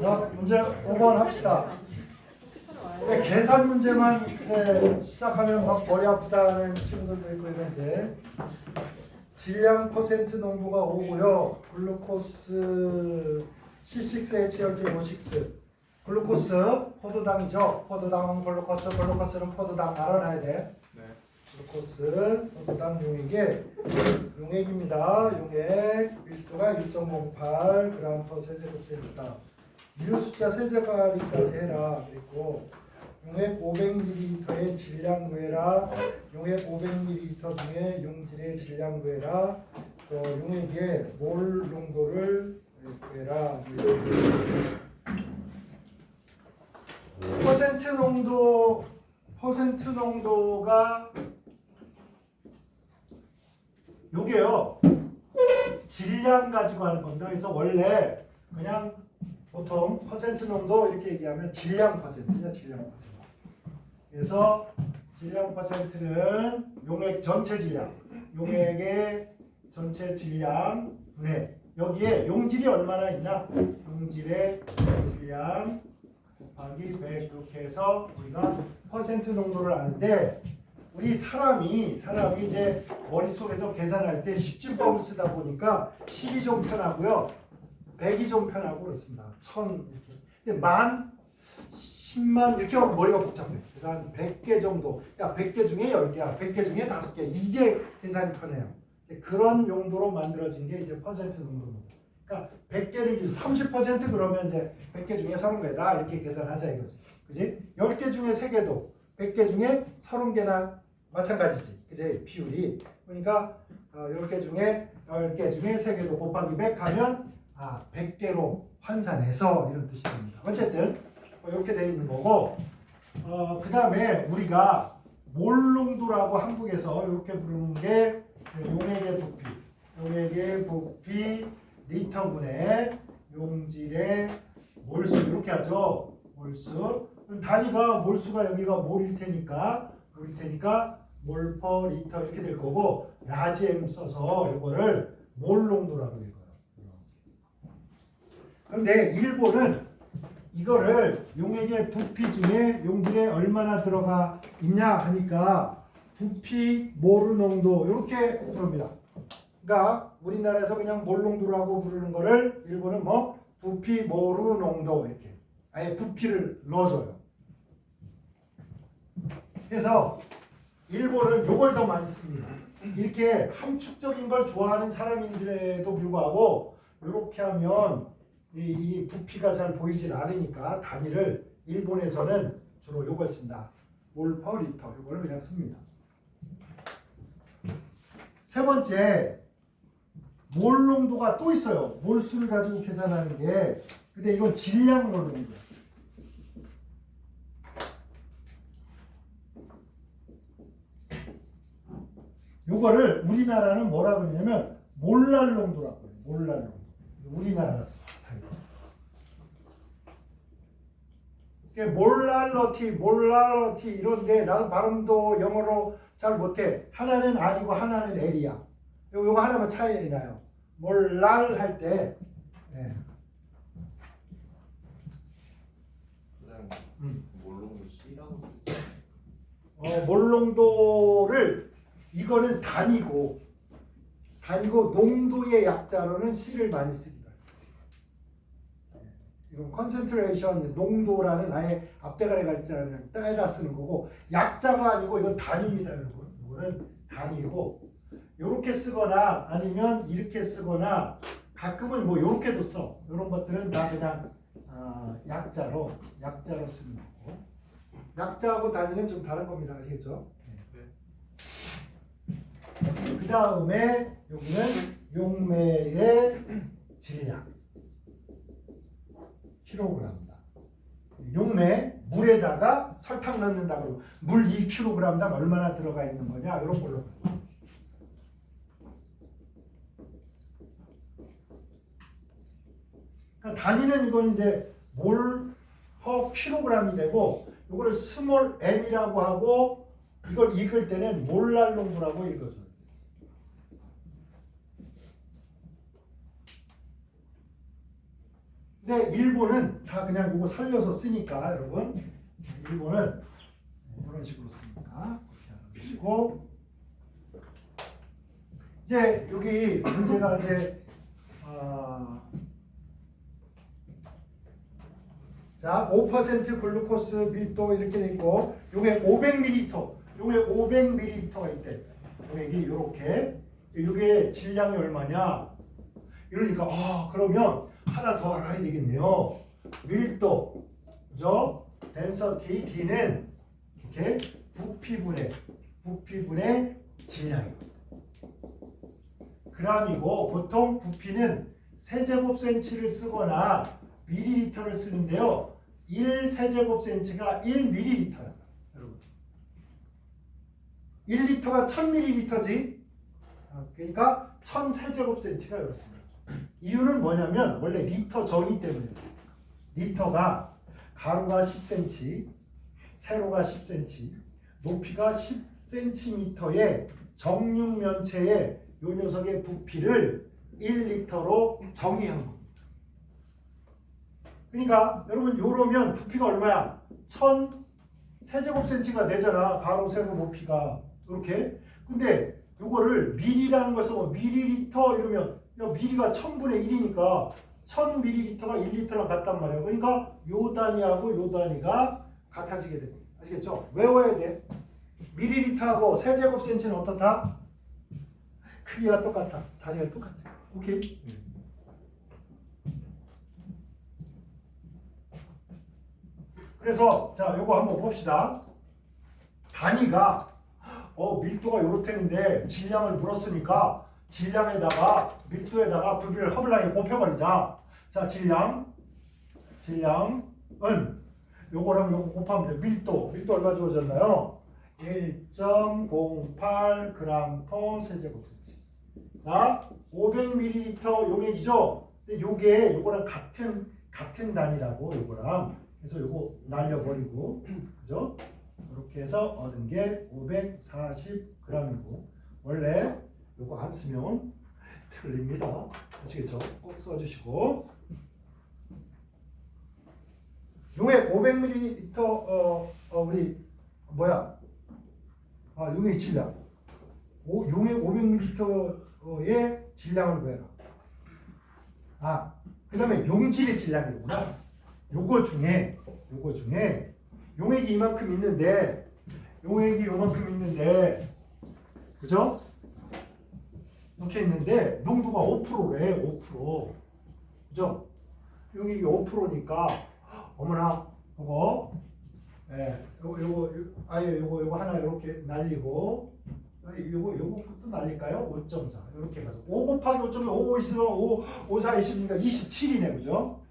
자, 문제 5번 합시다. 계산 문제만 시작하면 막 머리 아프다는 친구들도 있고 이런데, 질량 퍼센트 농도가 5고요. 글루코스 C6H12O6 글루코스 포도당이죠. 포도당은 글루코스, 글루코스는 포도당 알아놔야 돼. 글루코스 포도당 용액입니다. 용액 밀도가 1.08g/세제곱센티다. 유 숫자 세제곱까지 해라. 그리고 용액 500ml의 질량 구해라. 용액 500ml 중에 용질의 질량 구해라. 또 용액의 몰 농도를 구해라. 퍼센트 농도가 요게요. 질량 가지고 하는 겁니다. 그래서 원래 그냥 보통 퍼센트 농도 이렇게 얘기하면 질량 퍼센트죠. 질량 퍼센트. 그래서 질량 퍼센트는 용액 전체 질량, 용액의 전체 질량 분의 여기에 용질이 얼마나 있나? 용질의 질량 곱하기 100 이렇게 해서 우리가 퍼센트 농도를 아는데, 우리 사람이 이제 머릿속에서 계산할 때 10진법을 쓰다 보니까 10이 좀 편하고요. 100이 좀 편하고 그렇습니다. 1000 이렇게. 근데 만, 10만 이렇게 하면 머리가 복잡해. 그래서 한 100개 정도. 야, 100개 중에 10개야. 100개 중에 5개. 이게 계산이 편해요. 그런 용도로 만들어진 게 이제 퍼센트 농도입니다. 그러니까 100개를 30% 그러면 이제 100개 중에 30개다. 이렇게 계산하자 이거지. 그지? 10개 중에 3개도 100개 중에 30개나 마찬가지지. 그지? 비율이. 그러니까 10개 중에 3개도 곱하기 100 하면 100개로 환산해서 이런 뜻이 됩니다. 어쨌든 이렇게 되어 있는 거고, 그 다음에 우리가 몰농도라고 한국에서 이렇게 부르는 게 용액의 부피 리터분의 용질의 몰수 이렇게 하죠. 몰수. 단위가 몰수가 여기가 몰일 테니까 몰 퍼 리터 이렇게 될 거고, 라지 M 써서 이거를 몰농도라고 될 거예요. 그런데 일본은 이거를 용액의 부피 중에 용질에 얼마나 들어가 있냐 하니까 부피 몰 농도 이렇게 부릅니다. 그러니까 우리나라에서 그냥 몰 농도라고 부르는 거를 일본은 뭐 부피 몰 농도 이렇게 아예 부피를 넣어줘요. 그래서 일본은 요걸 더 많이 씁니다. 이렇게 함축적인 걸 좋아하는 사람인데도 불구하고 이렇게 하면 이 부피가 잘 보이질 않으니까 단위를 일본에서는 주로 요걸 씁니다. 몰 퍼 리터 요거를 그냥 씁니다. 세 번째, 몰 농도가 또 있어요. 몰수를 가지고 계산하는 게. 근데 이건 질량 몰 농도예요. 요거를 우리나라는 뭐라 그러냐면 몰랄 농도라고 해요. 몰랄 농도. 우리나라 스타일. 몰랄러티 이런데 나도 발음도 영어로 잘 못해. 하나는 R이고 하나는 L이야. 요거 하나만 차이 나요. 몰랄 할 때 몰농도 C라고 몰농도를 이거는 단위고 농도의 약자로는 C를 많이 씁니다. 이건 컨센트레이션 농도라는 아예 앞대가리 갈자를 따에다 쓰는 거고, 약자가 아니고 이건 단위입니다, 여러분. 이거는 단위고 이렇게 쓰거나 아니면 이렇게 쓰거나 가끔은 뭐 이렇게도 써. 이런 것들은 다 그냥 약자로 쓰는 거고. 약자하고 단위는 좀 다른 겁니다. 아시겠죠? 그 다음에 여기는 용매의 질량 킬로그램이다. 용매 물에다가 설탕 넣는다 그러면 물 2kg당 얼마나 들어가 있는 거냐 이런 걸로. 그러니까 단위는 이건 이제 몰/퍼 킬로그램이 되고 이거를 스몰 m이라고 하고 이걸 읽을 때는 몰랄농도라고 읽어줘요. 근데 일본은 다 그냥 이거 살려서 쓰니까 여러분 일본은 이런 식으로 쓰니까 그렇게 하시고 이제 여기 문제가 이제 자 5% 글루코스 밀도 이렇게 돼 있고 요게 500ml 요게 500ml가 있대. 요게 이렇게 요게 질량이 얼마냐 이러니까 그러면 하나 더 알아야 되겠네요. 밀도, 그죠? density D는 이렇게 부피분의 질량이고 그람이고 보통 부피는 세제곱센치를 쓰거나 밀리리터를 쓰는데요. 1세제곱센치가 1ml야. 여러분 1리터가 1000ml지. 그러니까 1000세제곱센치가 이렇습니다. 이유는 뭐냐면 원래 리터 정의 때문에 리터가 가로가 10cm, 세로가 10cm, 높이가 10cm의 정육면체의 요 녀석의 부피를 1리터로 정의한 겁니다. 그러니까 여러분 요러면 부피가 얼마야? 1000세제곱센치가 되잖아. 가로, 세로, 높이가 이렇게. 근데 요거를 밀이라는 걸 써서 밀리리터 이러면 야, 밀리가 1000분의 1이니까 1000ml가 1리터랑 같단 말이야. 그러니까 요 단위하고 요 단위가 같아지게 됩니다. 아시겠죠? 외워야 돼. 밀리리터하고 세제곱센치는 어떻다? 크기가 똑같아. 단위가 똑같아. 오케이? 그래서 자 요거 한번 봅시다. 단위가 밀도가 요렇다는데 질량을 물었으니까 질량에다가 밀도에다가 부피를 허블랑에 곱해버리자. 자 질량은 요거랑 요거 곱하면 돼. 밀도 얼마 주어졌나요? 1.08g/세제곱센치. 자 500ml 용액이죠. 근데 요거랑 같은 단위라고 요거랑. 그래서 요거 날려버리고 그죠? 이렇게 해서 얻은 게 540g이고 원래 요거 안 쓰면 틀립니다. 아시겠죠? 꼭 써주시고 용액 500ml 우리 뭐야? 용액 질량 용액 500ml의 질량을 구해라. 그 다음에 용질의 질량이구나. 요거 중에 용액이 이만큼 있는데 요만큼 있는데 그죠? 이렇게 있는데 농도가 5%래. 5%. 그죠? 용액이 5%니까 어머나 요거 요거 하나 이렇게 날리고 요것도 날릴까요? 5.4 이렇게 해서 5 곱하기 5.4 5 있으면 5 4 20이니까 27이네. 그죠?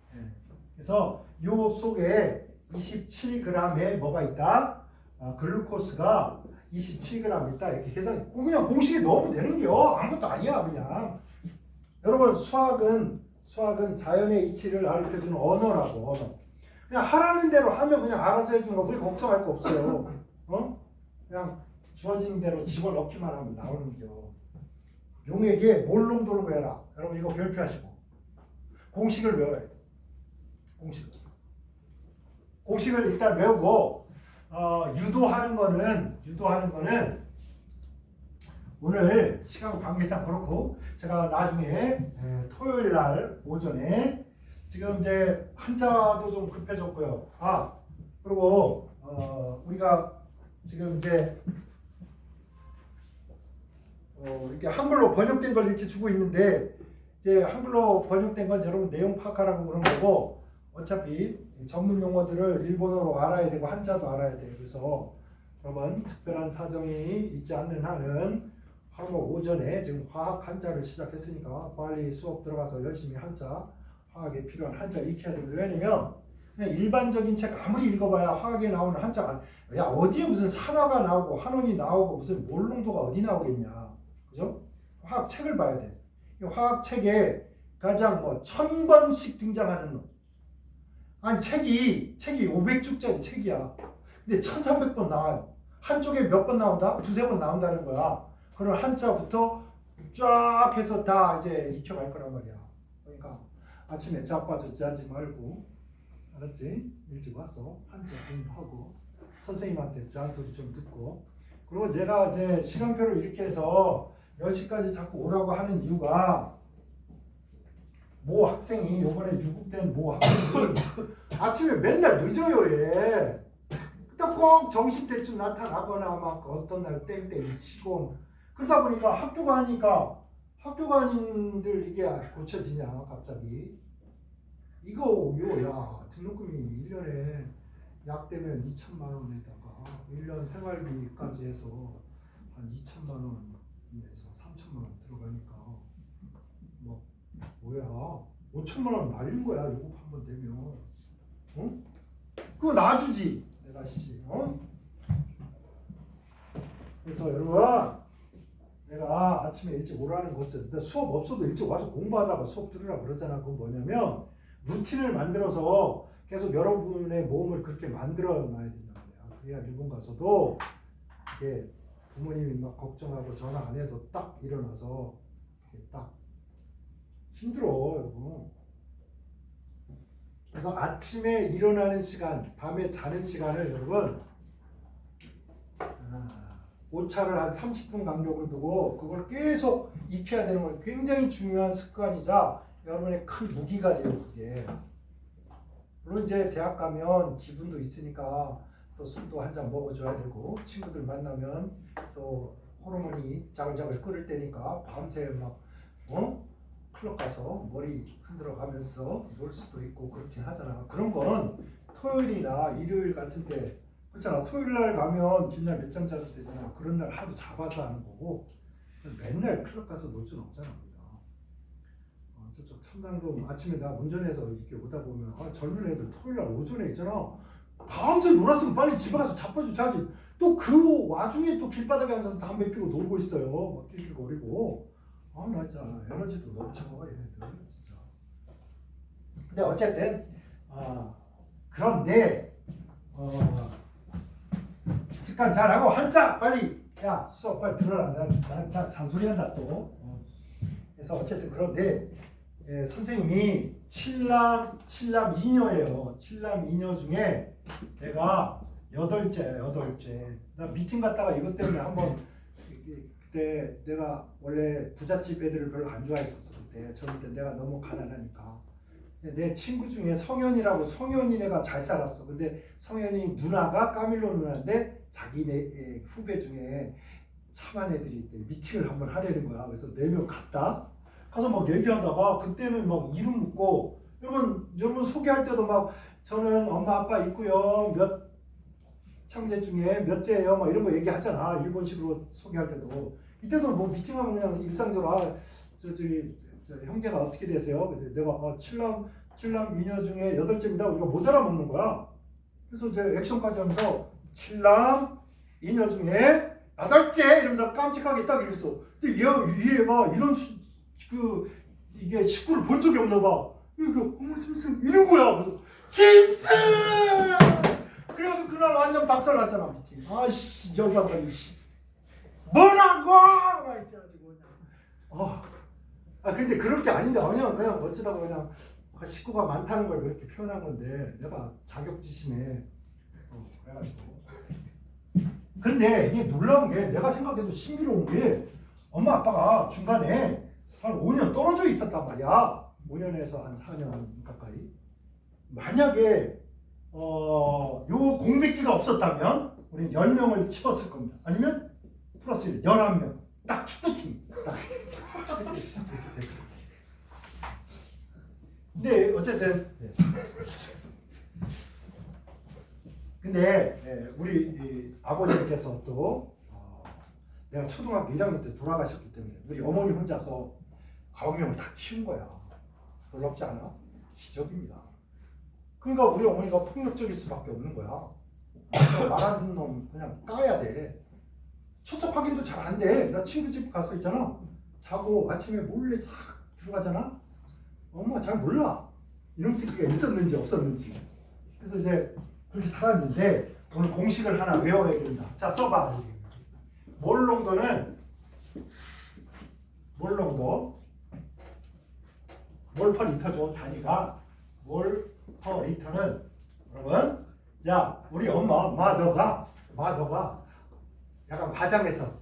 그래서 요 속에 27g의 뭐가 있다? 글루코스가 27g 있다. 이렇게 계산. 그냥 공식에 넣으면 되는겨. 아무것도 아니야 그냥. 여러분 수학은 자연의 이치를 가르쳐주는 언어라고. 언어. 그냥 하라는 대로 하면 그냥 알아서 해주는 거. 우리 걱정할 거 없어요. 그냥 주어지는 대로 집어넣기만 하면 나오는겨. 용액에 몰 농도를 구해라. 여러분 이거 별표하시고 공식을 외워야 돼. 공식을 일단 외우고 유도하는 거는 오늘 시간 관계상 그렇고 제가 나중에 토요일 날 오전에 지금 이제 한자도 좀 급해졌고요. 그리고 우리가 지금 이제 이렇게 한글로 번역된 걸 이렇게 주고 있는데 이제 한글로 번역된 건 여러분 내용 파악하라고 그런 거고 어차피 전문 용어들을 일본어로 알아야 되고 한자도 알아야 돼요. 그래서 여러분 특별한 사정이 있지 않는 한은 화목 오전에 지금 화학 한자를 시작했으니까 빨리 수업 들어가서 열심히 한자 화학에 필요한 한자 익혀야 되고 왜냐면 그냥 일반적인 책 아무리 읽어봐야 화학에 나오는 한자가 야 어디에 무슨 산화가 나오고 한원이 나오고 무슨 몰농도가 어디 나오겠냐 그죠? 화학 책을 봐야 돼. 화학 책에 가장 1000번씩 등장하는 놈. 아니 책이 500쪽짜리 책이야. 근데 1300번 나와요. 한쪽에 몇 번 나온다? 두세 번 나온다는 거야. 그런 한자부터 쫙 해서 다 이제 익혀갈 거란 말이야. 그러니까 아침에 자빠져 자지 말고 알았지? 일찍 와서 한자 공부하고 선생님한테 잔소리 좀 듣고 그리고 제가 이제 시간표를 이렇게 해서 10시까지 자꾸 오라고 하는 이유가 모 학생이 요번에 유급된 모 학생이 아침에 맨날 늦어요 얘. 그때 꼭 점심때쯤 나타나거나 막 어떤 날 땡땡 치고 그러다 보니까 학교가 하니까 학교관인들 이게 고쳐지냐 갑자기 이거 야 등록금이 1년에 약 되면 2천만 원에다가 1년 생활비까지 해서 한 2천만 원에서 3천만 원 들어가니까 뭐 뭐야 5천만 원 날린 거야 요금 한 번 내면 어? 그거 놔주지 내가 씨 그래서 여러분 내가 아침에 일찍 오라는 것은 나 수업 없어도 일찍 와서 공부하다가 수업 들으라 그러잖아. 그건 뭐냐면 루틴을 만들어서 계속 여러분의 몸을 그렇게 만들어 놔야 된단 말이야. 그래야 일본 가서도 이게 부모님이 막 걱정하고 전화 안 해도 딱 일어나서 딱 힘들어 여러분. 그래서 아침에 일어나는 시간, 밤에 자는 시간을 여러분 오차를 한 30분 간격으로 두고 그걸 계속 익혀야 되는 건 굉장히 중요한 습관이자 여러분의 큰 무기가 돼요 그게. 물론 이제 대학 가면 기분도 있으니까 또 술도 한 잔 먹어줘야 되고 친구들 만나면 또 호르몬이 자글자글 끓을 때니까 밤새 막 클럽 가서 머리 흔들어 가면서 놀 수도 있고 그렇긴 하잖아. 그런 거는 토요일이나 일요일 같은 때 그렇잖아. 토요일 날 가면 뒷날 몇 장 짜도 되잖아. 그런 날 하루 잡아서 하는 거고 맨날 클럽 가서 놀 수는 없잖아. 저쪽 청담동 아침에 나 운전해서 이렇게 오다 보면 젊은 애들 토요일 날 오전에 있잖아. 밤새 놀았으면 빨리 집에 가서 자빠져 자지. 또 그 와중에 또 길바닥에 앉아서 담배 피고 놀고 있어요. 막 낄낄거리고. 나 진짜 에너지도 넘쳐 얘네들 진짜. 근데 어쨌든 그런데 습관 잘하고 한자 빨리 야 수업 빨리 들어라. 나 잔소리한다 또. 그래서 어쨌든 그런데 선생님이 칠남 2녀예요. 칠남 2녀 중에 내가 8째. 나 미팅 갔다가 이것 때문에 한번 그때 내가 원래 부잣집 애들을 별로 안 좋아했었어. 그때 저럴 때 내가 너무 가난하니까. 내 친구 중에 성현이라고 성현이 애가 잘 살았어. 근데 성현이 누나가 까밀로 누나인데 자기네 후배 중에 참한 애들이 있대. 미팅을 한번 하려는 거야. 그래서 4명 갔다. 가서 막 얘기하다가 그때는 막 이름 묻고 여러분 소개할 때도 막 저는 엄마 아빠 있고요. 몇 형제 중에 몇째예요. 막 이런 거 얘기하잖아. 일본식으로 소개할 때도. 이때도 뭐 미팅하면 그냥 일상적으로 저 형제가 어떻게 되세요? 근데 내가 칠남 2녀 중에 8째입니다. 우리가 못 알아먹는 거야. 그래서 이제 액션까지 하면서 칠남 2녀 중에 8째 이러면서 깜찍하게 딱 이랬어. 근데 얘가 이런 이게 식구를 본 적이 없나 봐. 이거 어머 짐승 이런 거야. 그래서 짐승. 그래서 그날 완전 박살 났잖아 미팅. 아이씨 열받아 씨. 뭐라고? 막 이래가지고 근데 그럴 게 아닌데 그냥 어쩌다가 그냥 식구가 많다는 걸 그렇게 표현한 건데 내가 자격지심에 그래가지고. 근데 이게 놀라운 게 내가 생각해도 신비로운 게 엄마 아빠가 중간에 한 5년 떨어져 있었단 말이야. 5년에서 한 4년 가까이. 만약에 요 공백기가 없었다면 우리 10명을 치웠을 겁니다. 아니면 플러스 11명. 딱 축구팀. 딱 축구팀 이렇게 됐어. 근데 어쨌든 근데 우리 이 아버님께서 또 내가 초등학교 1학년 때 돌아가셨기 때문에 우리 어머니 혼자서 9명을 다 키운 거야. 놀랍지 않아? 기적입니다. 그러니까 우리 어머니가 폭력적일 수밖에 없는 거야. 말 안 듣는 놈 그냥 까야 돼. 출석 확인도 잘 안 돼. 나 친구 집 가서 있잖아. 자고 아침에 몰래 싹 들어가잖아. 엄마가 잘 몰라. 이런 새끼가 있었는지 없었는지. 그래서 이제 그렇게 살았는데 오늘 공식을 하나 외워야 된다. 자, 써봐. 몰농도는 몰 퍼 리터죠. 단위가 몰 퍼 리터는 여러분, 자, 우리 엄마 마더가 약간 과장해서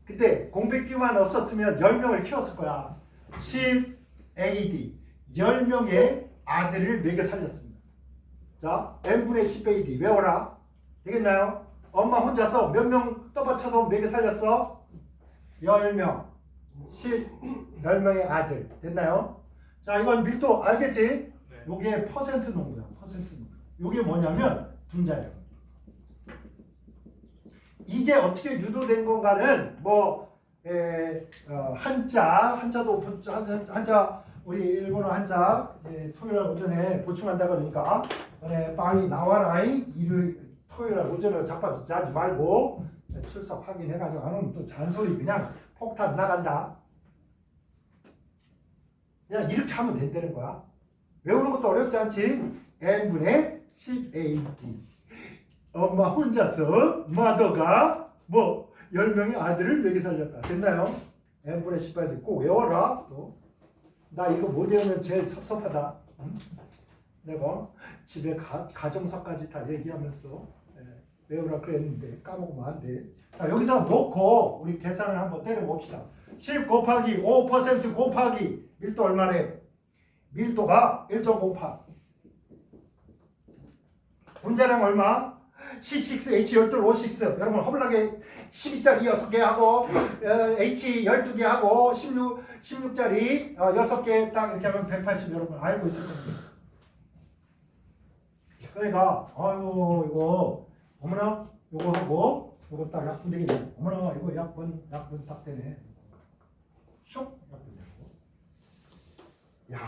그때 공백기만 없었으면 10명을 키웠을 거야. 10 AD 10명의 아들을 먹여 살렸습니다. 자, n분의 10 AD 외워라. 되겠나요? 엄마 혼자서 몇 명 떠받쳐서 먹여 살렸어? 10명 10명의 아들 됐나요? 자, 이건 밀도 알겠지? 네. 요게 퍼센트 농도야. 퍼센트 농도. 요게 뭐냐면 분자예요. 이게 어떻게 유도된 건가는 뭐 한자도 한자 우리 일본어 한자 토요일 오전에 보충한다 그러니까 빨리 나와라이 토요일 오전에 자빠지지 말고 출석 확인해가지고 안 오면 또 잔소리 그냥 폭탄 나간다. 그냥 이렇게 하면 된다는 거야. 외우는 것도 어렵지 않지? n분의 10AD 엄마 혼자서 마더가 뭐 10명의 아들을 먹여 살렸다. 됐나요? n분의 10AD 꼭 외워라. 또 나 이거 못 외우면 제일 섭섭하다. 응? 내가 집에 가정사까지 다 얘기하면서 외우라 그랬는데 까먹으면 안 돼. 자, 여기서 놓고 우리 계산을 한번 때려봅시다. 10 곱하기 5% 곱하기 밀도 얼마래? 밀도가 1.08. 분자량 얼마? C6H12 O6. 여러분 허블나게 12짜리 6개 하고 H 12개 하고 16짜리 6개 딱 이렇게 하면 180 여러분 알고 있을 겁니다. 그러니까 아이고 이거 어머나 요거 하고 요거 딱 약분 되겠네. 어머나 이거 약분 딱 되네. 쇽 약분 되고. 야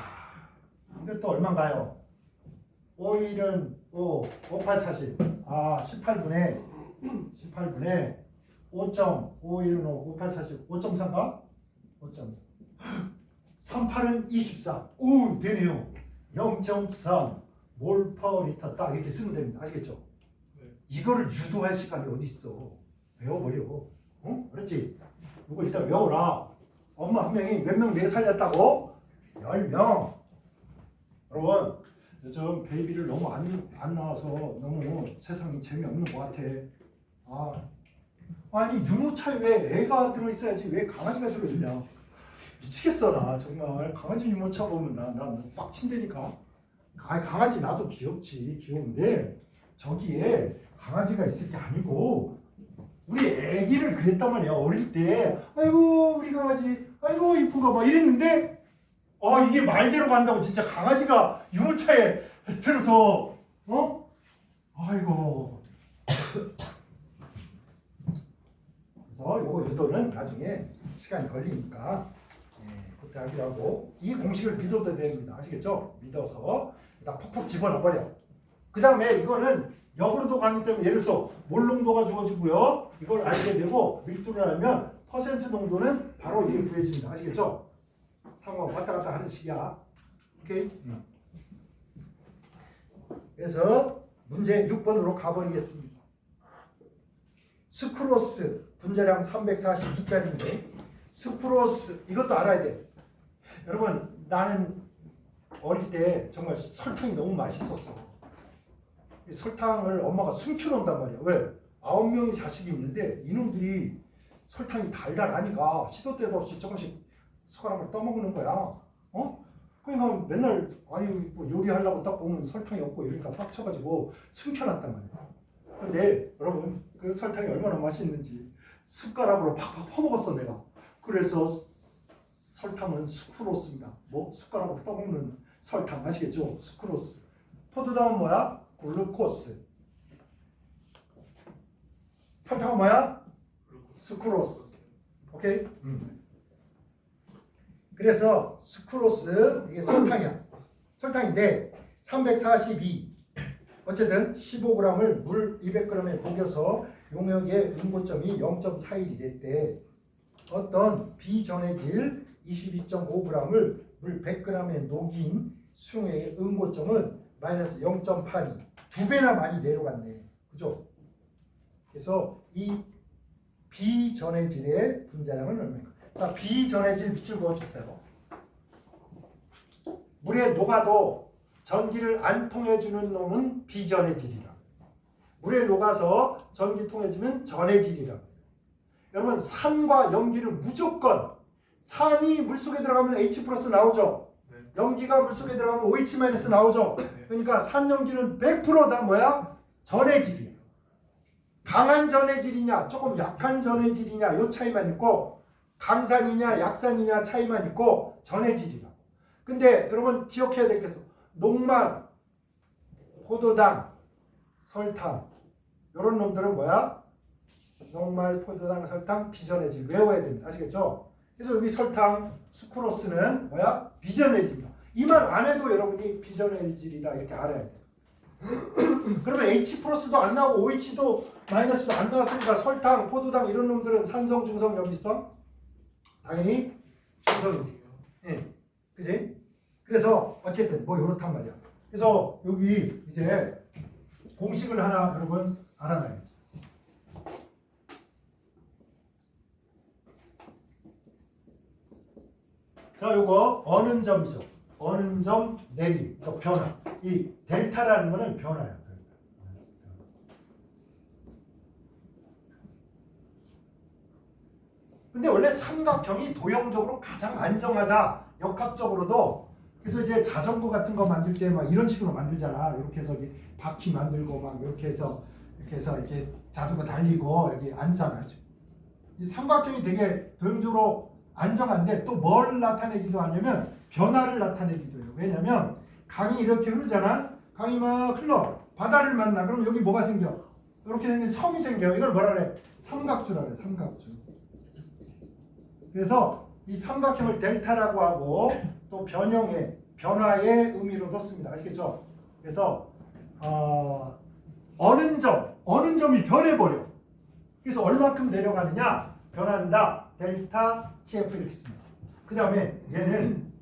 이게 또 얼마인가요? 5일은 5, 58, 40. 18분의 5.51은 5, 58, 40. 5.3가? 5.3. 38은 24. 오, 되네요. 0.3 몰 퍼 리터 딱 이렇게 쓰면 됩니다. 아시겠죠? 네. 이거를 유도할 시간이 어디 있어? 외워버려. 어? 그렇지? 이거 일단 외워라. 엄마 한 명이 몇 명 내 살렸다고? 10명. 여러분, 요즘 베이비를 너무 안 나와서 너무 세상이 재미없는 것 같아. 아니 유모차에 왜 애가 들어있어야지 왜 강아지가 들어있냐? 미치겠어 나 정말. 강아지 유모차 보면 나 빡친다니까. 강아지 나도 귀여운데 저기에 강아지가 있을 게 아니고 우리 애기를 그랬단 말이야. 어릴 때 아이고 우리 강아지 아이고 이쁜가 봐 이랬는데 이게 말대로 간다고 진짜 강아지가 유모차에 들어서 아이고. 그래서 요거 유도는 나중에 시간이 걸리니까 그때 하기로 하고 이 공식을 믿어도 됩니다. 아시겠죠? 믿어서 딱 푹푹 집어넣어버려. 그 다음에 이거는 역으로도 가기 때문에 예를 들어서 몰농도가 주어지고요. 이걸 알게 되고 밀도를 알면 퍼센트 농도는 바로 이게 구해집니다. 아시겠죠? 상호 왔다 갔다 하는 식이야. 오케이? 그래서 문제 6번으로 가버리겠습니다. 스크로스 분자량 342짜리인데 스크로스 이것도 알아야 돼. 여러분 나는 어릴 때 정말 설탕이 너무 맛있었어. 이 설탕을 엄마가 숨겨놓는단 말이야. 왜? 9명이 자식이 있는데 이놈들이 설탕이 달달하니까 시도 때도 없이 조금씩 숟가락을 떠먹는 거야. 그러니까 맨날 뭐 요리하려고 딱 보면 설탕이 없고 이러니까 빡쳐가지고 숨겨놨단 말이야. 근데 여러분 그 설탕이 얼마나 맛있는지 숟가락으로 팍팍 퍼먹었어 내가. 그래서 설탕은 수크로스입니다. 뭐 숟가락으로 떠먹는 설탕 아시겠죠? 수크로스. 포도당은 뭐야? 글루코스. 설탕은 뭐야? 수크로스. 오케이? 그래서 수크로스 이게 설탕이야. 설탕인데 342 어쨌든 15g을 물 200g에 녹여서 용액의 응고점이 0.41이 됐대. 어떤 비전해질 22.5g을 물 100g에 녹인 수용액의 응고점은 마이너스 0.82. 2배나 많이 내려갔네. 그죠? 그래서 이 비전해질의 분자량은 얼마인가? 자, 비전해질 밑줄 그어주세요. 물에 녹아도 전기를 안 통해주는 놈은 비전해질이라. 물에 녹아서 전기 통해주면 전해질이라. 여러분 산과 연기는 무조건 산이 물속에 들어가면 H 플러스 나오죠. 네. 연기가 물속에 들어가면 OH 마이너스 나오죠. 네. 그러니까 산 연기는 100%다 뭐야? 전해질이야. 강한 전해질이냐 조금 약한 전해질이냐 요 차이만 있고 강산이냐 약산이냐 차이만 있고 전해질이라. 근데 여러분 기억해야 될 게 있어. 녹말, 포도당, 설탕 이런 놈들은 뭐야? 녹말, 포도당, 설탕, 비전해질 외워야 됩니다. 아시겠죠? 그래서 여기 설탕, 수크로스는 뭐야? 비전해질이다. 이 말 안 해도 여러분이 비전해질이다 이렇게 알아야 돼요. 그러면 H 플러스도 안 나오고 OH도 마이너스도 안 나왔으니까 설탕, 포도당 이런 놈들은 산성, 중성, 염기성? 당연히 중성이지. 예, 그지? 그래서 어쨌든 뭐 이렇단 말이야. 그래서 여기 이제 공식을 하나 여러분 알아놔야지. 자, 요거 어느 점이죠? 어느 점 내림, 그러니까 변화. 이 델타라는 거는 변화야. 근데 원래 삼각형이 도형적으로 가장 안정하다. 역학적으로도. 그래서 이제 자전거 같은 거 만들 때 막 이런 식으로 만들잖아. 이렇게 해서 바퀴 만들고 막 이렇게 해서 이렇게 자전거 달리고 여기 앉아가지고. 이 삼각형이 되게 도형적으로 안정한데 또 뭘 나타내기도 하냐면 변화를 나타내기도 해요. 왜냐면 강이 이렇게 흐르잖아. 강이 막 흘러. 바다를 만나. 그럼 여기 뭐가 생겨? 이렇게 생긴 섬이 생겨. 이걸 뭐라 그래? 삼각주라 그래. 삼각주. 그래서 이 삼각형을 델타라고 하고 또 변화의 의미로도 씁니다. 아시겠죠? 그래서 어느 점이 변해버려. 그래서 얼마큼 내려가느냐? 변한다. 델타 TF 이렇게 씁니다. 그 다음에 얘는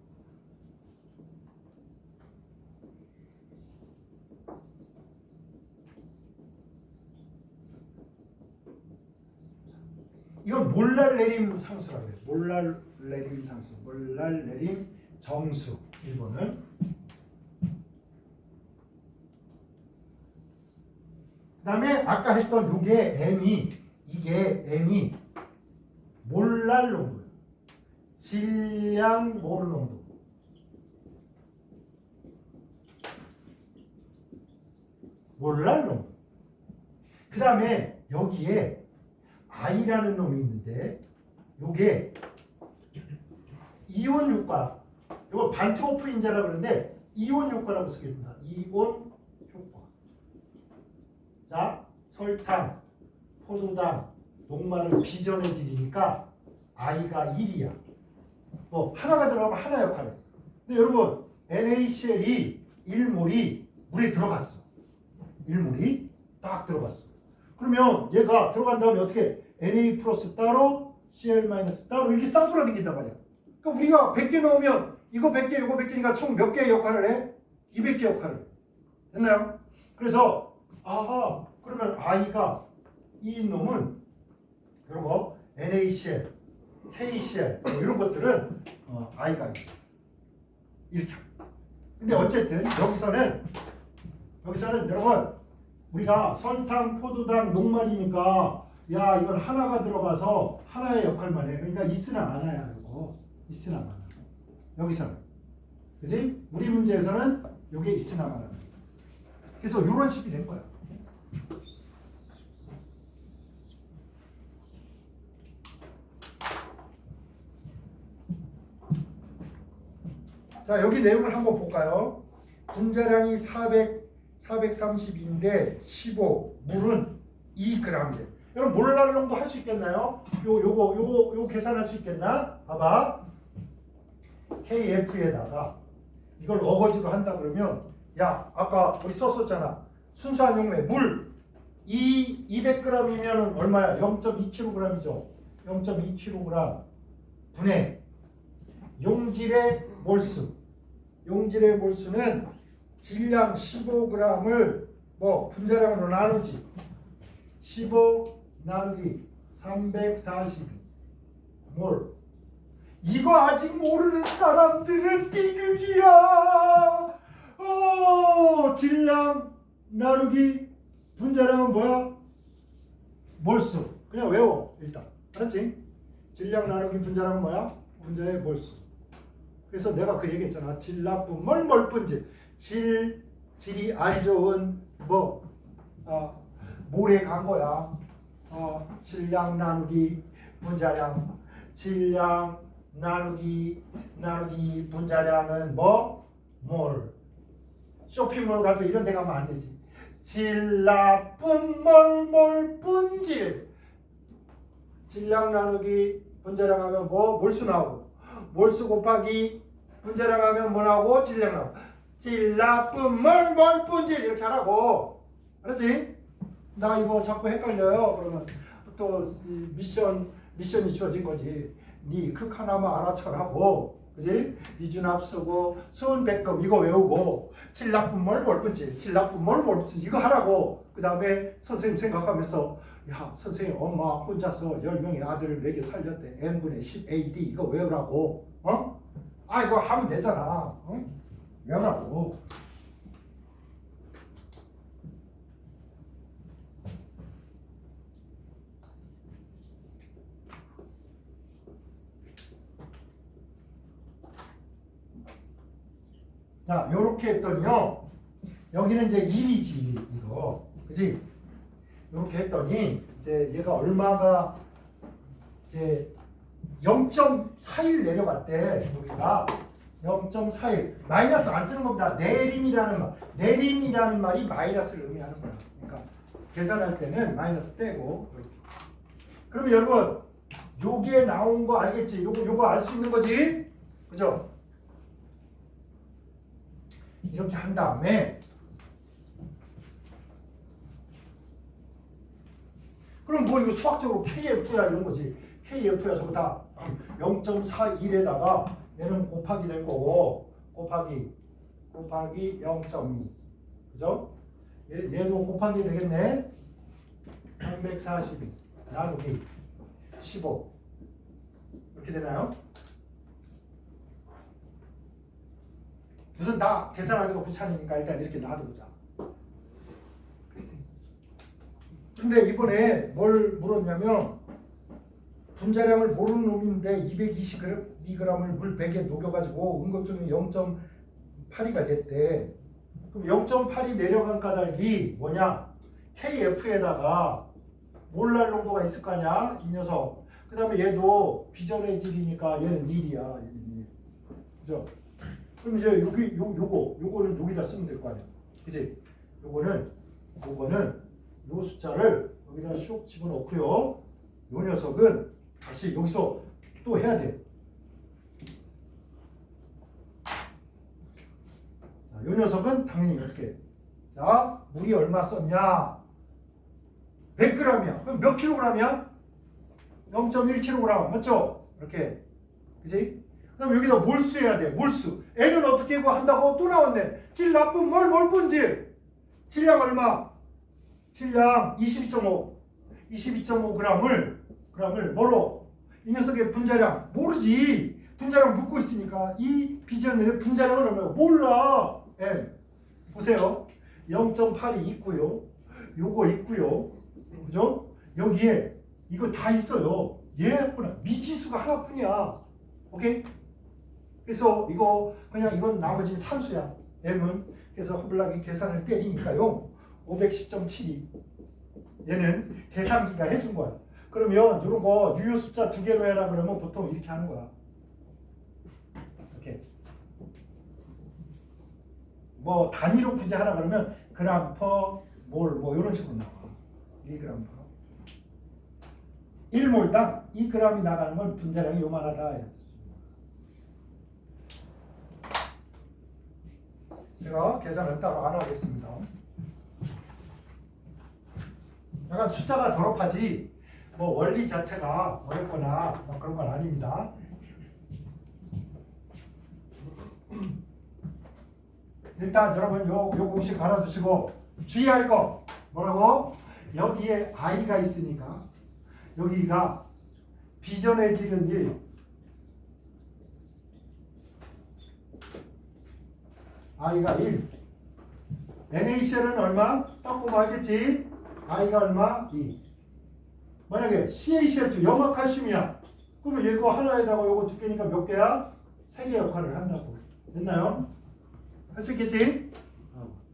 이건 몰랄 내림 상수라고 해요. 몰랄 내림 상수, 몰랄 내림 정수. 일본은 그 다음에 아까 했던 이게 M이 몰랄 농도, 질량 모르 농도. 몰랄 농도. 그 다음에 여기에 I라는 놈이 있는데 요게 이온 효과, 이거 반트호프 인자라고 그러는데 이온 효과라고 쓰겠습니다. 이온 효과. 자, 설탕, 포도당, 녹말은 비전해질이니까 I가 1이야. 뭐 하나가 들어가면 하나 역할을. 근데 여러분 NaCl이 1몰이 물에 들어갔어. 1몰이 딱 들어갔어. 그러면 얘가 들어간 다음에 어떻게 Na 플러스 따로 Cl 마이너스 따로 이렇게 쌍돌아 다닌단 말이야. 그러니까 우리가 100개 넣으면 이거 100개 이거 100개니까 총 몇 개의 역할을 해? 200개 역할을. 됐나요? 그래서 그러면 I가 이 놈은 그리고 NaCl, KCl 뭐 이런 것들은 I가 이렇게. 근데 어쨌든 여기서는 여러분 우리가 설탕, 포도당, 녹말이니까 야 이건 하나가 들어가서 하나의 역할만 해. 그러니까 있으나 마나야 이거. 있으나 마나. 여기서는 그지? 우리 문제에서는 이게 있으나 마나. 그래서 이런 식이 된 거야. 자, 여기 내용을 한번 볼까요? 분자량이 430인데 15, 물은 2g이래. 여러분 몰랄농도 할 수 있겠나요? 요거 계산할 수 있겠나? 봐봐. KF에다가 이걸 어거지로 한다 그러면 야, 아까 우리 썼었잖아. 순수한 용매 물 200g이면 얼마야? 0.2kg이죠. 0.2kg 분의 용질의 몰수. 용질의 몰수는 질량 15g을 뭐 분자량으로 나누지. 15 나누기 342 몰. 이거 아직 모르는 사람들은 비극이야. 질량 나누기 분자량은 뭐야? 몰수. 그냥 외워 일단. 알았지? 질량 나누기 분자량은 뭐야? 분자의 몰수. 그래서 내가 그 얘기했잖아. 질 나쁜 몰분질. 질이 안 좋은 몰에 간 거야. 질량 나누기 분자량. 질량 나누기 분자량은 뭐? 몰. 쇼핑몰 가도 이런 데 가면 안 되지. 질 나쁜 몰 분질. 질량 나누기 분자량 하면 뭐? 몰수 나오고. 몰수 곱하기 분자량 하면 뭐 나오고? 질량 나오고. 질 나쁜 몰 분질 이렇게 하라고. 알았지? 나 이거 자꾸 헷갈려요. 그러면 또 미션이 주어진 거지. 네 극 하나만 알아쳐라고. 그지? 니준합 쓰고 수은백급 이거 외우고 질 나쁜 몰 분질, 질 나쁜 몰 분질 이거 하라고. 그 다음에 선생님 생각하면서 야, 선생님 엄마 혼자서 10명의 아들을 먹여 살렸대. n분의 10 AD 이거 외우라고. 이거 하면 되잖아. 외우라고. 자, 요렇게 했더니요. 여기는 이제 1이지, 이거. 그지? 요렇게 했더니, 이제 얘가 얼마가, 이제 0.41 내려갔대. 여기가 0.41. 마이너스 안 쓰는 겁니다. 내림이라는 말. 내림이라는 말이 마이너스를 의미하는 거야. 그러니까 계산할 때는 마이너스 떼고. 그러면 여러분, 요게 나온 거 알겠지? 요거 알 수 있는 거지? 그죠? 이렇게 한 다음에 그럼 뭐 이거 수학적으로 KF야 이런 거지. KF야 저거 다 0.41에다가 얘는 곱하기 될 거고 곱하기 0.2 그죠? 얘도 곱하기 되겠네. 342 나누기 15 이렇게 되나요? 무슨 나 계산하기도 귀찮으니까 일단 이렇게 놔두자. 근데 이번에 뭘 물었냐면 분자량을 모르는 놈인데 220g을 물 100에 녹여가지고 응급증이 0.82가 됐대. 그럼 0.8이 내려간 까닭이 뭐냐? KF에다가 몰랄 농도가 있을 거 아니야? 이 녀석. 그 다음에 얘도 비전의 질이니까 얘는 1이야. 얘는 1. 그죠? 그럼 이제 여기 요거는 여기다 쓰면 될 거 아니야. 그지? 요거는 요 숫자를 여기다 슉 집어넣고요. 요 녀석은 다시 여기서 또 해야 돼. 자, 요 녀석은 당연히 어떻게? 자, 물이 얼마 썼냐? 100g이야. 그럼 몇 kg이야? 0.1kg 맞죠? 이렇게. 그지? 그럼 여기다 몰수 해야 돼. 몰수. N은 어떻게 한다고? 또 나왔네. 질 나쁜 몰 분질. 질량 얼마? 질량 22.5. 22.5g을 뭐로? 이 녀석의 분자량 모르지. 분자량 묻고 있으니까 이 비전의 분자량은 얼마야? 몰라. N. 보세요. 0.8이 있고요. 요거 있고요. 그죠? 여기에 이거 다 있어요. 얘뿐이야. 미지수가 하나뿐이야. 오케이? 그래서 이건 나머지 산수야. M은. 그래서 허블락이 계산을 때리니까요. 510.72. 얘는 계산기가 해준 거야. 그러면 이런 거 유효 숫자 2개로 해라 그러면 보통 이렇게 하는 거야. 이렇게. 뭐 단위로 굳이 하라 그러면 그램 퍼 몰 뭐 이런 식으로 나와. 1g 퍼 1몰당 2g이 나가는 건 분자량이 요만하다. 제가 계산은 따로 안 하겠습니다. 약간 숫자가 더럽하지 뭐 원리 자체가 어렵거나 뭐 그런 건 아닙니다. 일단 여러분 요 공식 알아두시고 주의할 거 뭐라고? 여기에 i가 있으니까 여기가 비전의 질은 1 i가 1 NaCl은 얼마? 딱 보면 알겠지? i가 얼마? 2 만약에 CaCl2 염화칼슘이야 그러면 이거 하나에다가 요거 두 개니까 몇 개야? 3개 역할을 한다고 됐나요? 할 수 있겠지?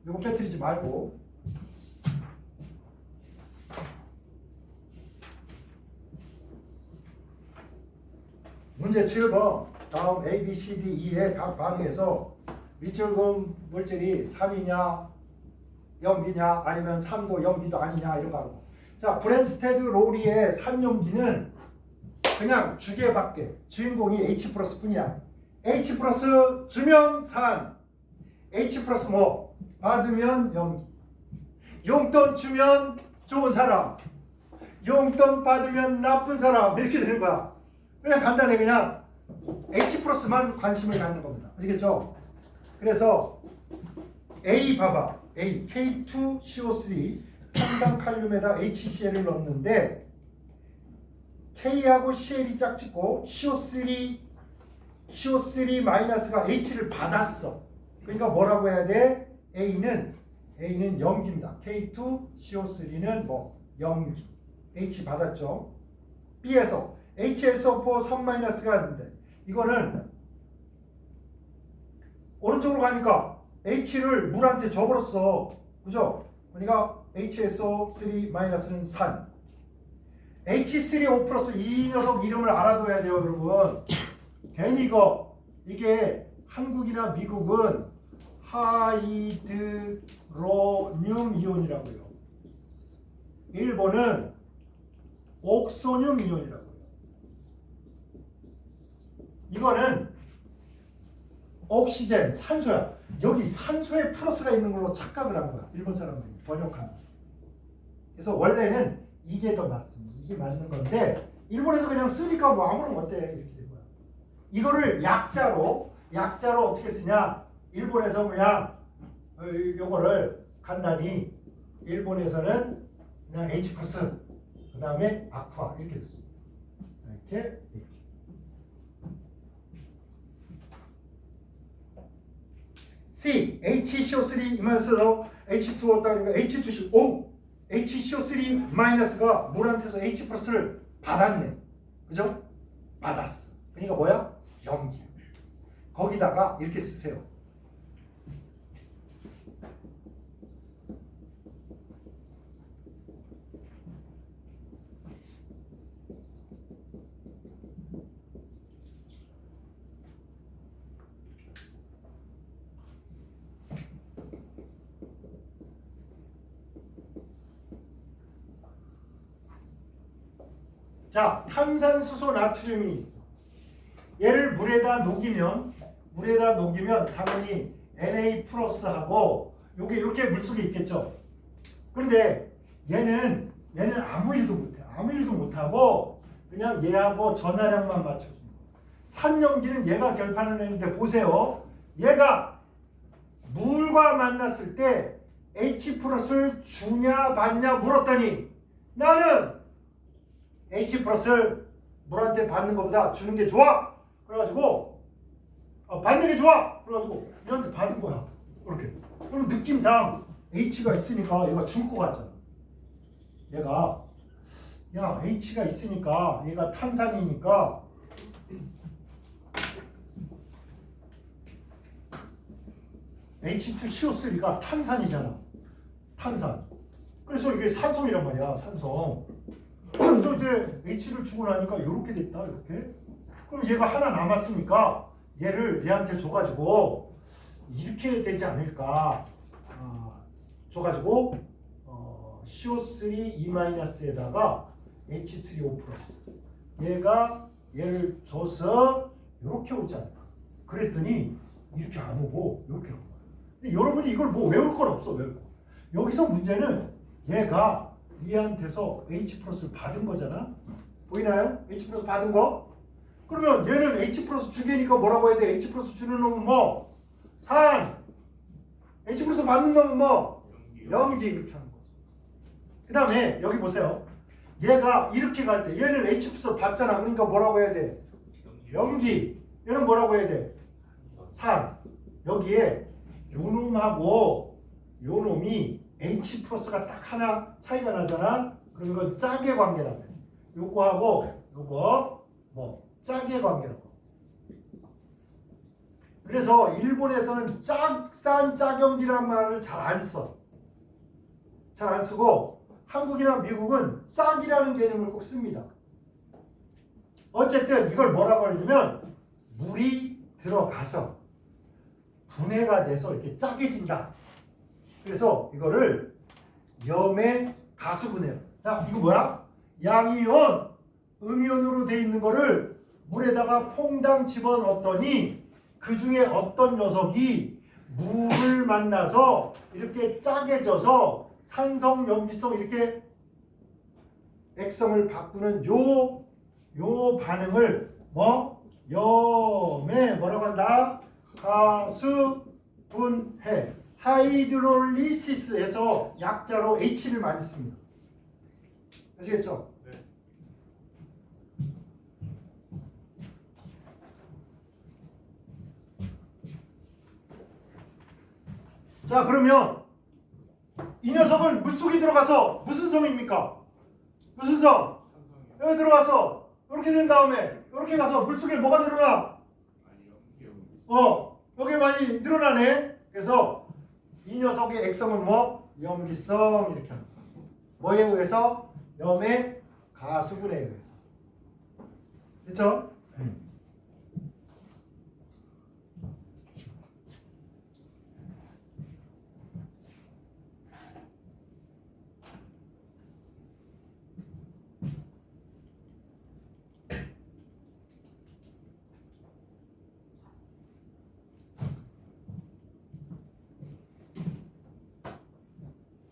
요거 빼뜨리지 말고 문제 7번 다음 A, B, C, D, E의 각 방에서 미출금 물질이 3이냐 0기냐 아니면 3도 0기도 아니냐 이런 거 하고 자 브랜스테드 로리의 산용기는 그냥 주계밖에 주인공이 H 플러스 뿐이야 H 플러스 주면 산 H 플러스 뭐 받으면 연기 용돈 주면 좋은 사람 용돈 받으면 나쁜 사람 이렇게 되는 거야 그냥 간단해 그냥 H 플러스만 관심을 갖는 겁니다 아시겠죠? 그래서 A 봐봐 A K2CO3 탄산칼륨에다 HCl을 넣었는데 K하고 Cl이 짝짓고 CO3 마이너스가 H를 받았어 그러니까 뭐라고 해야 돼? A는 염기입니다. K2CO3는 뭐 염기. H 받았죠. B에서 HSO4 3-가 있는데 이거는 오른쪽으로 가니까 H를 물한테 줘버렸어. 그죠? 그러니까 HSO3-는 산. H3O 플러스 이 녀석 이름을 알아둬야 돼요, 여러분. 괜히 이게 한국이나 미국은 하이드로늄 이온이라고요. 일본은 옥소늄 이온이라고요. 이거는 옥시젠, 산소야. 여기 산소에 플러스가 있는 걸로 착각을 한 거야. 일본 사람들이 번역하면서. 그래서 원래는 이게 더 맞습니다. 이게 맞는 건데 일본에서 그냥 쓰니까 뭐 아무런 어때 이렇게 된 거야. 이거를 약자로 어떻게 쓰냐? 일본에서 그냥 요거를 간단히 일본에서는 그냥 H 플러스 그 다음에 아쿠아 이렇게 썼습니다. 이렇게. C, HCO3 이면서 H2O 따르니까 H2CO HCO3 마이너스가 물한테서 H 플러스를 받았네. 그죠? 받았어. 그러니까 뭐야? 염기. 거기다가 이렇게 쓰세요. 자, 탄산수소 나트륨이 있어. 얘를 물에다 녹이면 당연히 Na 플러스하고 요게 이렇게 물속에 있겠죠. 그런데 얘는 아무 일도 못해. 아무 일도 못하고 그냥 얘하고 전하량만 맞춰주는 거야. 산염기는 얘가 결판을 내는데 보세요. 얘가 물과 만났을 때 H 플러스를 주냐 받냐 물었더니 나는 H 플러스를 물한테 받는 것보다 주는 게 좋아. 그래가지고 받는 게 좋아. 그래가지고 얘한테 받은 거야. 이렇게. 그럼 느낌상 H가 있으니까 얘가 줄 것 같잖아. 얘가 야 H가 있으니까 얘가 탄산이니까 H2CO3가 탄산이잖아. 탄산. 그래서 이게 산성이란 말이야. 산성. 그래서 이제 H를 주고 나니까 이렇게 됐다. 이렇게. 그럼 얘가 하나 남았으니까 얘를 얘한테 줘가지고 이렇게 되지 않을까 줘가지고 CO3 E-에다가 H3O 플러스 얘가 얘를 줘서 이렇게 오지 않을까. 그랬더니 이렇게 안 오고 이렇게 온 거야. 근데 여러분이 이걸 뭐 외울 건 없어. 외울 거. 여기서 문제는 얘가 얘한테서 H 플러스를 받은 거잖아. 보이나요? H 플러스 받은 거? 그러면 얘는 H 플러스 주계니까 뭐라고 해야 돼? H 플러스 주는 놈은 뭐? 산. H 플러스 받는 놈은 뭐? 염기 이렇게 하는 거죠. 그 다음에 여기 보세요. 얘가 이렇게 갈 때 얘는 H 플러스 받잖아. 그러니까 뭐라고 해야 돼? 염기. 얘는 뭐라고 해야 돼? 산. 여기에 요 놈하고 요 놈이 H 플러스가 딱 하나 차이가 나잖아. 그럼 이건 짝의 관계라고 해. 요거하고 요거 뭐 짝의 관계라고. 그래서 일본에서는 짝산 짝염기란 말을 잘 안 써. 잘 안 쓰고 한국이나 미국은 짝이라는 개념을 꼭 씁니다. 어쨌든 이걸 뭐라고 하냐면 물이 들어가서 분해가 돼서 이렇게 짜게진다. 그래서 이거를 염의 가수분해. 자, 이거 뭐야? 양이온, 음이온으로 돼 있는 거를 물에다가 퐁당 집어넣었더니 그 중에 어떤 녀석이 물을 만나서 이렇게 짜게져서 산성, 염기성 이렇게 액성을 바꾸는 요 반응을 뭐? 염의 뭐라고 한다? 가수분해. 하이드롤리시스에서 약자로 H를 많이 씁니다. 아시겠죠? 네. 자, 그러면 이 녀석은 물속에 들어가서 무슨 성입니까? 무슨 성? 여기 들어가서 이렇게 된 다음에 이렇게 가서 물속에 뭐가 늘어나? 여기 많이 늘어나네. 그래서 이 녀석의 액성은 뭐? 염기성 이렇게 합니다. 뭐에 의해서? 염의 가수분에 의해서. 됐죠?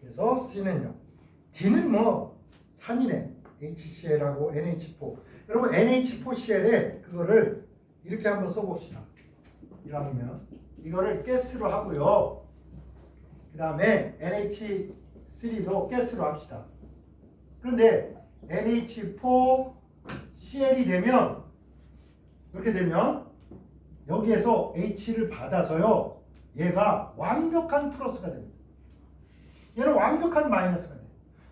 그래서 C는요. D는 뭐 산이네. HCl하고 NH4. 여러분 NH4Cl에 그거를 이렇게 한번 써봅시다. 이왕이면 이거를 가스로 하고요. 그 다음에 NH3도 가스로 합시다. 그런데 NH4Cl이 되면 이렇게 되면 여기에서 H를 받아서요. 얘가 완벽한 플러스가 됩니다. 얘는 완벽한 마이너스가 돼요.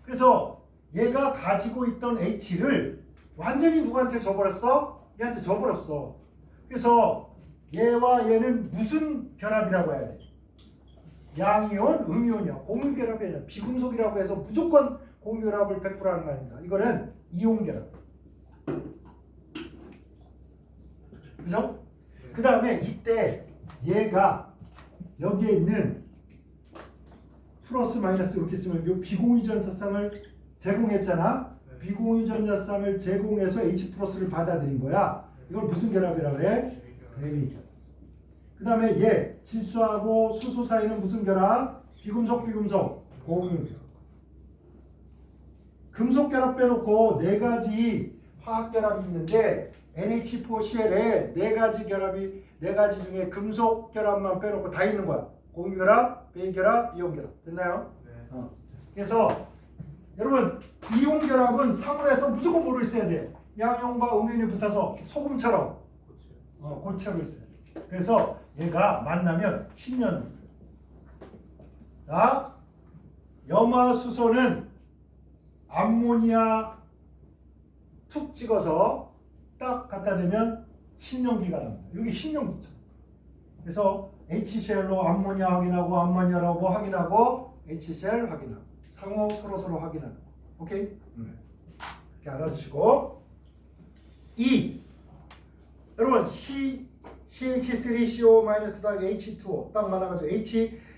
그래서 얘가 가지고 있던 H를 완전히 누구한테 줘버렸어? 얘한테 줘버렸어. 그래서 얘와 얘는 무슨 결합이라고 해야 돼? 양이온, 음이온이야. 공유결합이 아니라 비금속이라고 해서 무조건 공유결합을 100% 하는 거 아닙니다. 이거는 이온결합. 그죠? 그 다음에 이때 얘가 여기에 있는 플러스 마이너스 이렇게 쓰면 이 비공유 전자쌍을 제공했잖아. 비공유 전자쌍을 제공해서 H 플러스를 받아들인 거야. 이걸 무슨 결합이라고 그래? 대비결합. 그 다음에 얘 질소하고 수소 사이는 무슨 결합? 비금속 공유 결합. 금속 결합 빼놓고 네 가지 화학 결합이 있는데 NH4Cl에 네 가지 중에 금속 결합만 빼놓고 다 있는 거야. 공유 결합, 배기 결합, 이온 결합. 됐나요? 네. 그래서 여러분 이온 결합은 사물에서 무조건 뭐로 있어야 돼? 양이온과 음이온이 붙어서 소금처럼 고체로 있어야 돼. 그래서 얘가 만나면 흰연. 자, 염화수소는 암모니아 툭 찍어서 딱 갖다 대면 흰연기가 납니다. 여기 흰연기죠. 그래서 HCl로 암모니아 확인하고 암모니아라고 확인하고 HCl 확인하고 상호 서로 확인하는 거. 오케이? 이렇게 알아두시고 여러분 C CH3CO- 더하기 H2O 딱 만나가지고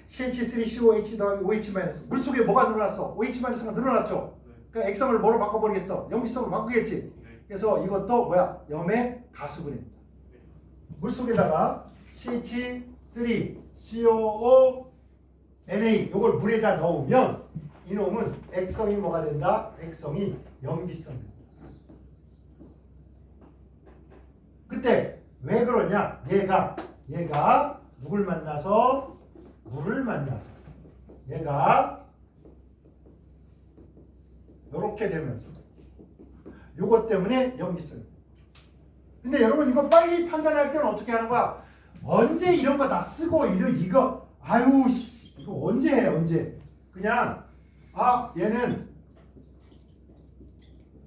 CH3COH 더하기 OH- 물속에 뭐가 늘어났어? OH-가 늘어났죠? 그러니까 액성을 뭐로 바꿔버리겠어? 염기성으로 바꾸겠지? 그래서 이것도 뭐야? 염의 가수분해입니다. 물속에다가 CH3COONA 요걸 물에다 넣으면 이놈은 액성이 뭐가 된다? 액성이 염기성이 된다. 그때 왜 그러냐? 얘가 누굴 만나서? 물을 만나서 얘가 요렇게 되면서 요것 때문에 염기성. 근데 여러분 이거 빨리 판단할 때는 어떻게 하는 거야? 언제 이런 거 다 쓰고 이거 아유 씨, 이거 언제 해 언제? 그냥 얘는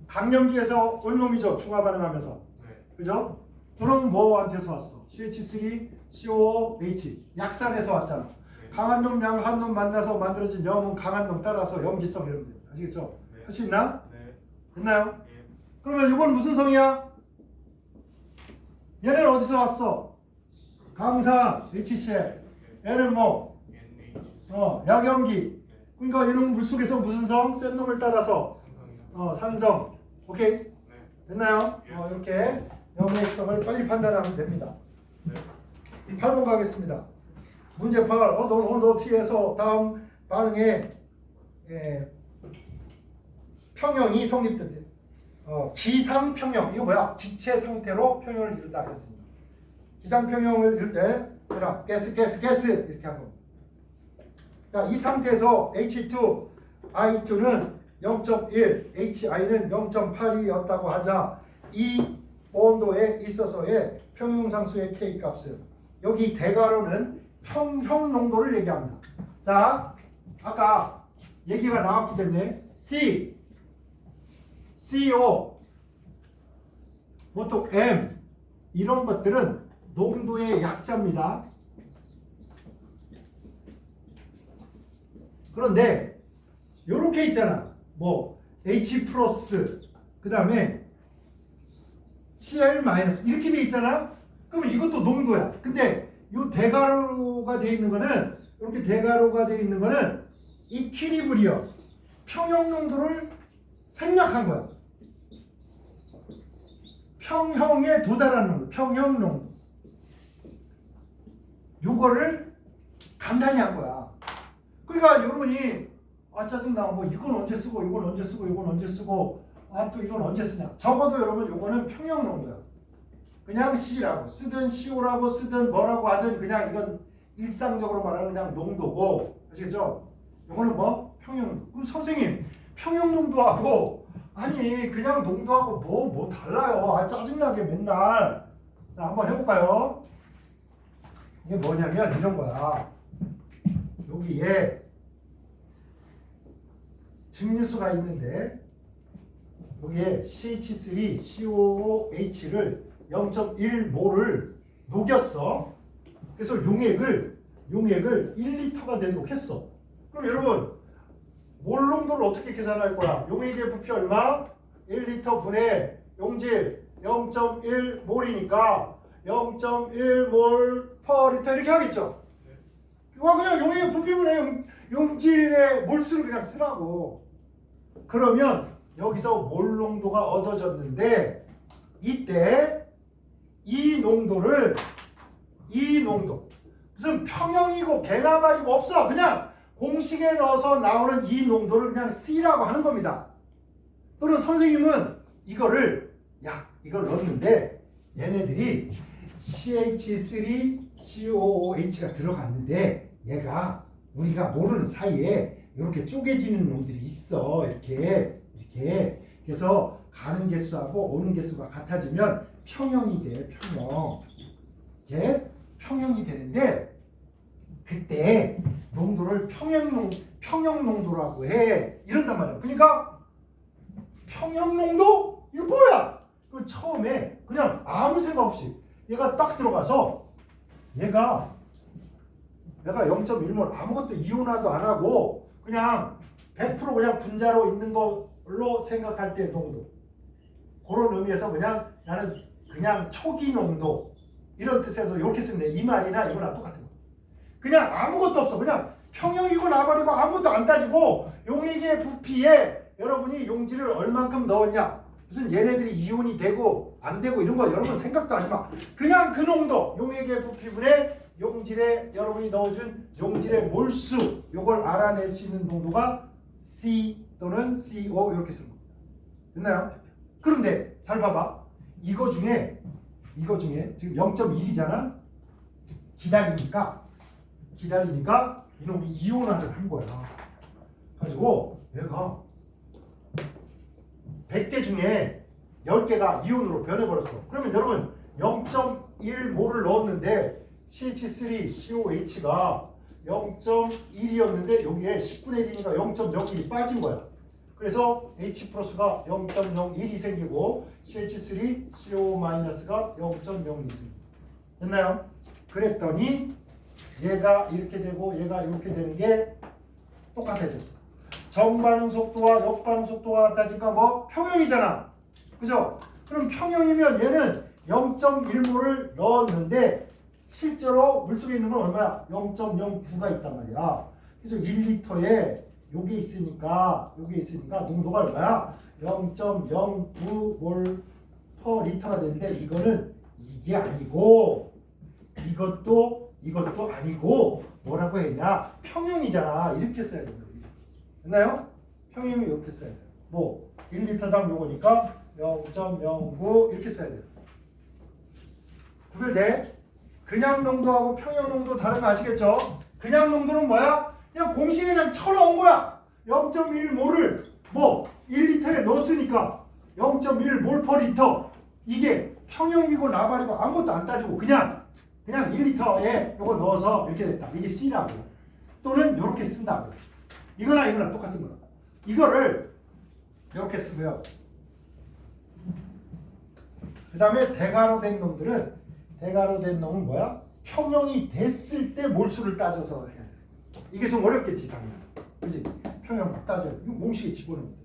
강염기에서 온 놈이죠. 중화 반응하면서. 그죠? 그럼 뭐한테서 왔어? CH3COOH 약산에서 왔잖아. 강한 놈, 약한 놈 만나서 만들어진 염은 강한 놈 따라서 염기성 이런 거. 아시겠죠? 할 수 있나? 됐나요? 그러면 이건 무슨 성이야? 얘는 어디서 왔어? 강산 HCl. 얘는 뭐? 약염기. 그러니까 이런 물속에서 무슨 성? 센 놈을 따라서 산성. 오케이? 됐나요? 이렇게 염의 액성을 빨리 판단하면 됩니다. 8번 가겠습니다. 문제 8. 너 T에서 다음 반응에 평형이 성립된대. 기상평형. 이거 뭐야? 기체 상태로 평형을 이룬다. 그랬습니다. 기상평형을 이룰 때 가스 이렇게 한 겁니다. 자, 이 상태에서 H2, I2는 0.1, HI는 0.8이었다고 하자 이 온도에 있어서의 평형상수의 K 값은 여기 대괄호는 평형 농도를 얘기합니다. 자, 아까 얘기가 나왔기 때문에 CO, 보통 M 이런 것들은 농도의 약자입니다. 그런데 요렇게 있잖아. 뭐 H 플러스 그 다음에 Cl 마이너스 이렇게 돼 있잖아. 그럼 이것도 농도야. 근데 요 대괄호가 돼 있는 거는 이렇게 대괄호가 돼 있는 거는 이퀴리브리엄 평형 농도를 생략한 거야. 평형에 도달하는 농도, 평형 농도. 요거를 간단히 한 거야. 그러니까 여러분이 짜증나. 뭐 이건 언제 쓰고 이건 언제 쓰고 이건 언제 쓰고 또 이건 언제 쓰냐. 적어도 여러분 요거는 평형 농도야. 그냥 C라고 쓰든 CO라고 쓰든 뭐라고 하든 그냥 이건 일상적으로 말하는 그냥 농도고. 아시겠죠? 요거는 뭐 평형. 그럼 선생님 평형 농도하고 아니 그냥 농도하고 뭐 달라요. 짜증나게 맨날. 자, 한번 해볼까요? 이게 뭐냐면 이런 거야. 여기에 증류수가 있는데 여기에 CH3COOH를 0.1몰을 녹였어. 그래서 용액을 1리터가 되도록 했어. 그럼 여러분 몰 농도를 어떻게 계산할 거야? 용액의 부피 얼마? 1리터 분의 용질 0.1몰이니까 0.1몰 per 리터 이렇게 하겠죠? 그냥 용액의 부피분의 용질의 몰수를 그냥 쓰라고. 그러면 여기서 몰 농도가 얻어졌는데 이때 이 농도 무슨 평형이고 개나 말이고 없어. 그냥 공식에 넣어서 나오는 이 농도를 그냥 C라고 하는 겁니다. 또는 선생님은 이걸 넣었는데 얘네들이 CH3COOH가 들어갔는데 얘가 우리가 모르는 사이에 이렇게 쪼개지는 놈들이 있어. 이렇게 그래서 가는 개수하고 오는 개수가 같아지면 평형이 돼. 평형이 되는데 그때 농도를 평형 농도라고 해. 이런단 말이야. 그러니까 평형 농도? 이거 뭐야? 그럼 처음에 그냥 아무 생각 없이 얘가 딱 들어가서 얘가 0.1몰 아무것도 이온화도 안 하고 그냥 100% 그냥 분자로 있는 걸로 생각할 때 농도. 그런 의미에서 그냥 나는 그냥 초기 농도 이런 뜻에서 이렇게 쓰는데 이 말이나 이거랑 똑같은 거. 그냥 아무것도 없어. 그냥 평형이고 나발이고 아무것도 안 따지고 용액의 부피에 여러분이 용질을 얼만큼 넣었냐, 무슨 얘네들이 이온이 되고 안 되고 이런 거 여러분 생각도 하지 마. 그냥 그 농도, 용액의 부피분의 용질에 여러분이 넣어준 용질의 몰수, 요걸 알아낼 수 있는 농도가 C 또는 CO 이렇게 쓰는 겁니다. 됐나요? 그런데 잘 봐봐. 이거 중에 지금 0.1이잖아. 기다리니까 이놈이 이온화를 한 거야. 가지고 얘가 100개 중에 10개가 이온으로 변해버렸어. 그러면 여러분 0.1몰을 넣었는데 CH3COH가 0.1이었는데 여기에 10분의 1이니까 0.01이 빠진 거야. 그래서 H 플러스가 0.01이 생기고 CH3CO-가 0.01이 생깁니다. 됐나요? 그랬더니 얘가 이렇게 되고 얘가 이렇게 되는 게 똑같아졌어. 정반응 속도와 역반응 속도가 같아지니까 뭐 평형이잖아. 그죠? 그럼 평형이면 얘는 0.1몰을 넣었는데 실제로 물속에 있는 건 얼마야? 0.09가 있단 말이야. 그래서 1리터에 요게 있으니까 농도가 얼마야? 0.09몰 퍼 리터가 되는데 이거는 이게 아니고 이것도 아니고 뭐라고 했냐? 평형이잖아. 이렇게 써야 된다. 됐나요? 평형이 이렇게 써야 돼요. 뭐 1리터당 요거니까 0.09 이렇게 써야 돼요. 구별돼? 그냥 농도하고 평형 농도 다른 거 아시겠죠? 그냥 농도는 뭐야? 그냥 공식에 그냥 쳐넣은 거야. 0.1몰을 뭐 1리터에 넣었으니까 0.1몰 퍼 리터. 이게 평형이고 나발이고 아무것도 안 따지고 그냥 1리터에 요거 넣어서 이렇게 됐다. 이게 C라고. 또는 이렇게 쓴다고. 이거나 똑같은 거야. 이거를 이렇게 쓰고요. 그 다음에 대가로 된 놈은 뭐야? 평형이 됐을 때 몰수를 따져서 해야 돼. 이게 좀 어렵겠지 당연히. 그치? 평형 막 따져야 돼. 이거 공식에 집어넣으면 돼.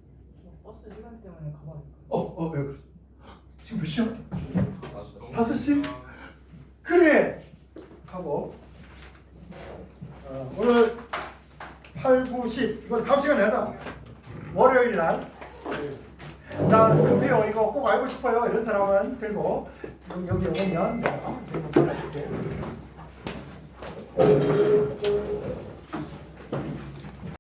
버스 시간 때문에 가봐야 돼. 왜 그랬어? 지금 몇 시야? 5시? 그래! 하고 오늘 8, 9, 10 이건 다음 시간에 하자. 월요일 날. 나 급해요. 이거 꼭 알고 싶어요. 이런 사람은 들고 여기 오면 제가 한번 보내줄게.